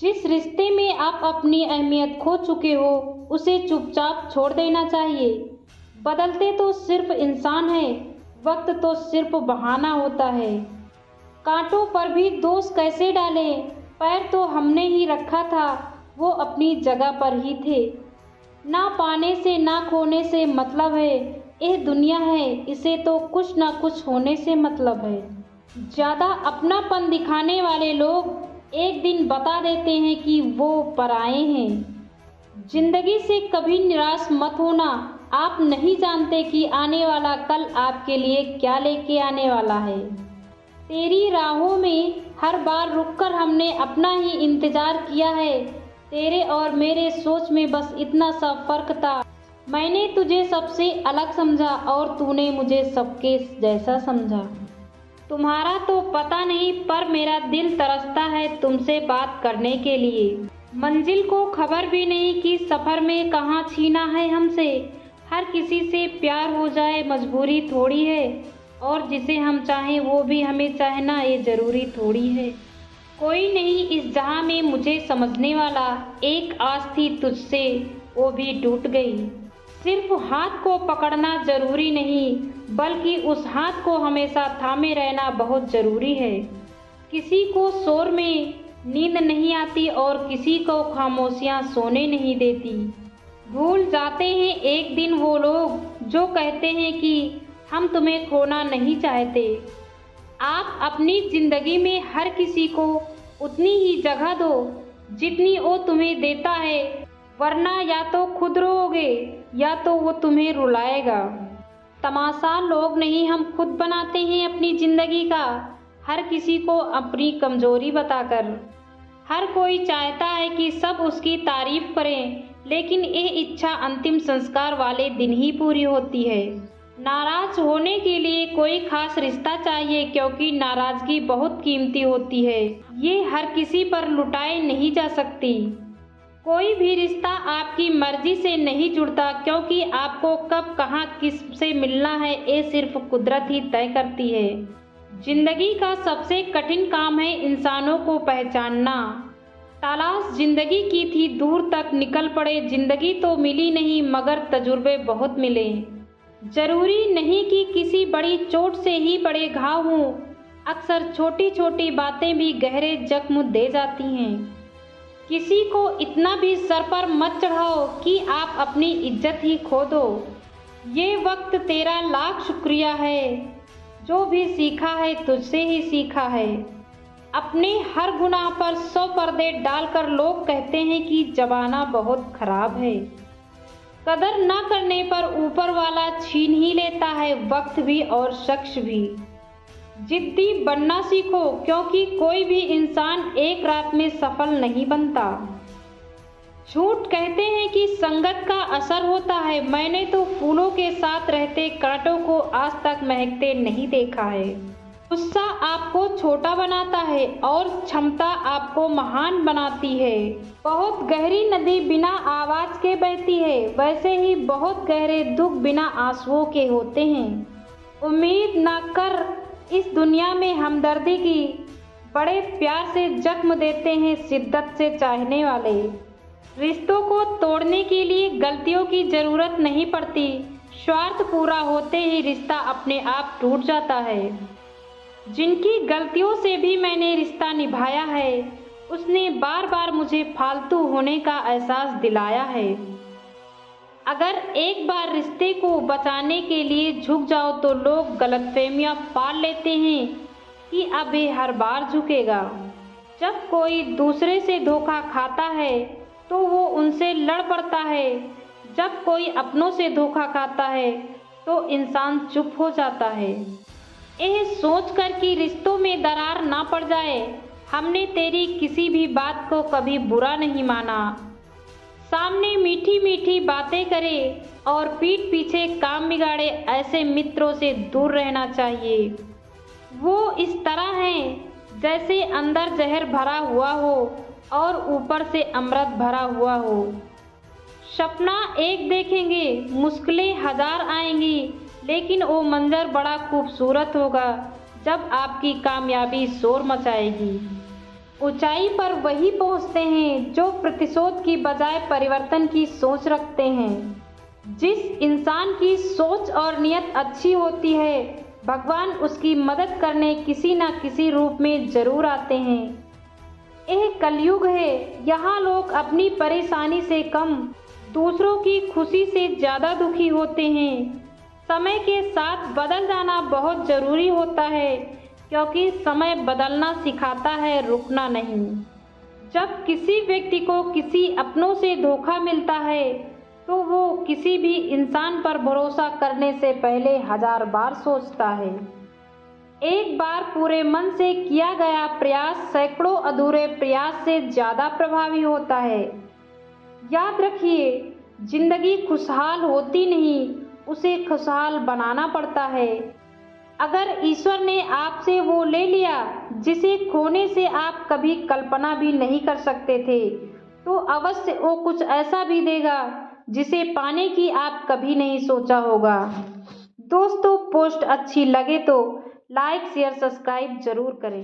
जिस रिश्ते में आप अपनी अहमियत खो चुके हो उसे चुपचाप छोड़ देना चाहिए। बदलते तो सिर्फ इंसान है, वक्त तो सिर्फ बहाना होता है। कांटों पर भी दोष कैसे डालें, पैर तो हमने ही रखा था, वो अपनी जगह पर ही थे। ना पाने से ना खोने से मतलब है, यह दुनिया है, इसे तो कुछ ना कुछ होने से मतलब है। ज़्यादा अपनापन दिखाने वाले लोग एक दिन बता देते हैं कि वो पराए हैं। जिंदगी से कभी निराश मत होना, आप नहीं जानते कि आने वाला कल आपके लिए क्या लेके आने वाला है। तेरी राहों में हर बार रुककर हमने अपना ही इंतजार किया है। तेरे और मेरे सोच में बस इतना सा फर्क था, मैंने तुझे सबसे अलग समझा और तूने मुझे सबके जैसा समझा। तुम्हारा तो पता नहीं पर मेरा दिल तरसता है तुमसे बात करने के लिए। मंजिल को खबर भी नहीं कि सफ़र में कहाँ छीना है हमसे। हर किसी से प्यार हो जाए मजबूरी थोड़ी है, और जिसे हम चाहें वो भी हमें चाहना ये ज़रूरी थोड़ी है। कोई नहीं इस जहां में मुझे समझने वाला, एक आस थी तुझसे वो भी टूट गई। सिर्फ हाथ को पकड़ना ज़रूरी नहीं, बल्कि उस हाथ को हमेशा थामे रहना बहुत ज़रूरी है। किसी को शोर में नींद नहीं आती और किसी को खामोशियाँ सोने नहीं देती। भूल जाते हैं एक दिन वो लोग जो कहते हैं कि हम तुम्हें खोना नहीं चाहते। आप अपनी ज़िंदगी में हर किसी को उतनी ही जगह दो जितनी वो तुम्हें देता है, वरना या तो खुद रोओगे या तो वो तुम्हें रुलाएगा। तमाशा लोग नहीं हम खुद बनाते हैं अपनी ज़िंदगी का, हर किसी को अपनी कमज़ोरी बताकर। हर कोई चाहता है कि सब उसकी तारीफ करें, लेकिन ये इच्छा अंतिम संस्कार वाले दिन ही पूरी होती है। नाराज होने के लिए कोई खास रिश्ता चाहिए, क्योंकि नाराज़गी बहुत कीमती होती है, ये हर किसी पर लुटाए नहीं जा सकती। कोई भी रिश्ता आपकी मर्जी से नहीं जुड़ता, क्योंकि आपको कब कहाँ किस से मिलना है ये सिर्फ कुदरत ही तय करती है। जिंदगी का सबसे कठिन काम है इंसानों को पहचानना। तलाश जिंदगी की थी दूर तक निकल पड़े, जिंदगी तो मिली नहीं मगर तजुर्बे बहुत मिले। जरूरी नहीं कि किसी बड़ी चोट से ही बड़े घाव हों, अक्सर छोटी छोटी बातें भी गहरे जख्म दे जाती हैं। किसी को इतना भी सर पर मत चढ़ाओ कि आप अपनी इज्जत ही खो दो। ये वक्त तेरा लाख शुक्रिया है, जो भी सीखा है तुझसे ही सीखा है। अपने हर गुनाह पर 100 पर्दे डालकर लोग कहते हैं कि जमाना बहुत खराब है। कदर ना करने पर ऊपर वाला छीन ही लेता है वक्त भी और शख्स भी। जिद्दी बनना सीखो, क्योंकि कोई भी इंसान एक रात में सफल नहीं बनता। झूठ कहते हैं कि संगत का असर होता है, मैंने तो फूलों के साथ रहते कांटों को आज तक महकते नहीं देखा है। गुस्सा आपको छोटा बनाता है और क्षमता आपको महान बनाती है। बहुत गहरी नदी बिना आवाज के बहती है, वैसे ही बहुत गहरे दुख बिना आंसुओं के होते हैं। उम्मीद ना कर इस दुनिया में हमदर्दी की, बड़े प्यार से जख्म देते हैं शिद्दत से चाहने वाले। रिश्तों को तोड़ने के लिए गलतियों की ज़रूरत नहीं पड़ती, स्वार्थ पूरा होते ही रिश्ता अपने आप टूट जाता है। जिनकी गलतियों से भी मैंने रिश्ता निभाया है, उसने बार बार मुझे फालतू होने का एहसास दिलाया है। अगर एक बार रिश्ते को बचाने के लिए झुक जाओ तो लोग गलतफहमियां पाल लेते हैं कि अब ये हर बार झुकेगा। जब कोई दूसरे से धोखा खाता है तो वो उनसे लड़ पड़ता है, जब कोई अपनों से धोखा खाता है तो इंसान चुप हो जाता है। यह सोचकर कि रिश्तों में दरार ना पड़ जाए, हमने तेरी किसी भी बात को कभी बुरा नहीं माना। सामने मीठी मीठी बातें करे और पीठ पीछे काम बिगाड़े, ऐसे मित्रों से दूर रहना चाहिए। वो इस तरह हैं जैसे अंदर जहर भरा हुआ हो और ऊपर से अमृत भरा हुआ हो। सपना एक देखेंगे, मुश्किलें हजार आएंगी, लेकिन वो मंजर बड़ा खूबसूरत होगा जब आपकी कामयाबी शोर मचाएगी। ऊंचाई पर वही पहुंचते हैं जो प्रतिशोध की बजाय परिवर्तन की सोच रखते हैं। जिस इंसान की सोच और नियत अच्छी होती है, भगवान उसकी मदद करने किसी न किसी रूप में जरूर आते हैं। यह कलयुग है, यहाँ लोग अपनी परेशानी से कम दूसरों की खुशी से ज़्यादा दुखी होते हैं। समय के साथ बदल जाना बहुत ज़रूरी होता है, क्योंकि समय बदलना सिखाता है, रुकना नहीं। जब किसी व्यक्ति को किसी अपनों से धोखा मिलता है तो वो किसी भी इंसान पर भरोसा करने से पहले 1000 बार सोचता है। एक बार पूरे मन से किया गया प्रयास सैकड़ों अधूरे प्रयास से ज़्यादा प्रभावी होता है। याद रखिए, जिंदगी खुशहाल होती नहीं, उसे खुशहाल बनाना पड़ता है। अगर ईश्वर ने आपसे वो ले लिया जिसे खोने से आप कभी कल्पना भी नहीं कर सकते थे, तो अवश्य वो कुछ ऐसा भी देगा जिसे पाने की आप कभी नहीं सोचा होगा। दोस्तों, पोस्ट अच्छी लगे तो लाइक शेयर सब्सक्राइब जरूर करें।